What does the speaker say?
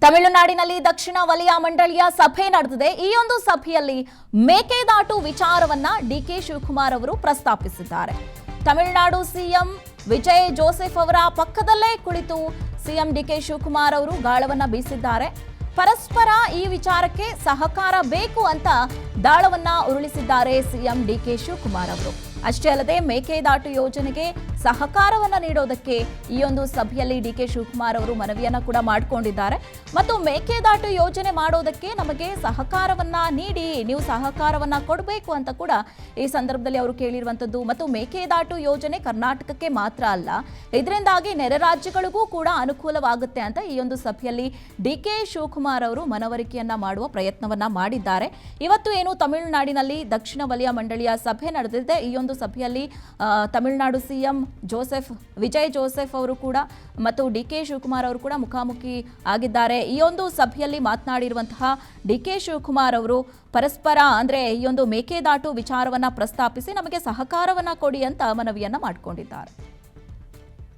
ತಮಿಳುನಾಡಿನಲ್ಲಿ ದಕ್ಷಿಣ ವಲಯ ಮಂಡಳಿಯ ಸಭೆ ನಡೆದಿದೆ. ಈ ಒಂದು ಸಭೆಯಲ್ಲಿ ಮೇಕೆದಾಟು ವಿಚಾರವನ್ನ ಡಿಕೆ ಶಿವಕುಮಾರ್ ಅವರು ಪ್ರಸ್ತಾಪಿಸಿದ್ದಾರೆ. ತಮಿಳುನಾಡು ಸಿಎಂ ವಿಜಯ್ ಜೋಸೆಫ್ ಅವರ ಪಕ್ಕದಲ್ಲೇ ಕುಳಿತು ಸಿಎಂ ಡಿಕೆ ಶಿವಕುಮಾರ್ ಅವರು ಗಾಳವನ್ನ ಬೀಸಿದ್ದಾರೆ. ಪರಸ್ಪರ ಈ ವಿಚಾರಕ್ಕೆ ಸಹಕಾರ ಬೇಕು ಅಂತ ದಾಳವನ್ನ ಉರುಳಿಸಿದ್ದಾರೆ ಸಿಎಂ ಡಿಕೆ ಶಿವಕುಮಾರ್ ಅವರು. ಅಷ್ಟೇ ಅಲ್ಲದೆ ಮೇಕೆದಾಟು ಯೋಜನೆಗೆ ಸಹಕಾರವನ್ನ ನೀಡೋದಕ್ಕೆ ಈ ಒಂದು ಸಭೆಯಲ್ಲಿ ಡಿಕೆ ಶಿವಕುಮಾರ್ ಅವರು ಮನವಿಯನ್ನ ಕೂಡ ಮಾಡಿಕೊಂಡಿದ್ದಾರೆ. ಮತ್ತು ಮೇಕೆದಾಟು ಯೋಜನೆ ಮಾಡೋದಕ್ಕೆ ನಮಗೆ ಸಹಕಾರವನ್ನ ನೀಡಿ, ನೀವು ಸಹಕಾರವನ್ನ ಕೊಡಬೇಕು ಅಂತ ಕೂಡ ಈ ಸಂದರ್ಭದಲ್ಲಿ ಅವರು ಕೇಳಿರುವಂತದ್ದು. ಮತ್ತು ಮೇಕೆದಾಟು ಯೋಜನೆ ಕರ್ನಾಟಕಕ್ಕೆ ಮಾತ್ರ ಅಲ್ಲ, ಇದರಿಂದಾಗಿ ನೆರೆ ರಾಜ್ಯಗಳಿಗೂ ಕೂಡ ಅನುಕೂಲವಾಗುತ್ತೆ ಅಂತ ಈ ಒಂದು ಸಭೆಯಲ್ಲಿ ಡಿಕೆ ಶಿವಕುಮಾರ್ ಅವರು ಮನವರಿಕೆಯನ್ನ ಮಾಡುವ ಪ್ರಯತ್ನವನ್ನ ಮಾಡಿದ್ದಾರೆ. ಇವತ್ತು ಏನು ತಮಿಳುನಾಡಿನಲ್ಲಿ ದಕ್ಷಿಣ ವಲಯ ಮಂಡಳಿಯ ಸಭೆ ನಡೆದಿದೆ. ಈ ಒಂದು ಸಭೆಯಲ್ಲಿ ತಮಿಳುನಾಡು ಸಿಎಂ ವಿಜಯ್ ಜೋಸೆಫ್ ಅವರು ಕೂಡ ಮತ್ತು ಡಿಕೆ ಶಿವಕುಮಾರ್ ಅವರು ಕೂಡ ಮುಖಾಮುಖಿ ಆಗಿದ್ದಾರೆ. ಈ ಒಂದು ಸಭೆಯಲ್ಲಿ ಮಾತನಾಡಿರುವಂತಹ ಡಿಕೆ ಶಿವಕುಮಾರ್ ಅವರು ಪರಸ್ಪರ ಅಂದ್ರೆ ಈ ಒಂದು ಮೇಕೆದಾಟು ವಿಚಾರವನ್ನ ಪ್ರಸ್ತಾಪಿಸಿ ನಮಗೆ ಸಹಕಾರವನ್ನ ಕೊಡಿ ಅಂತ ಮನವಿಯನ್ನ ಮಾಡಿಕೊಂಡಿದ್ದಾರೆ.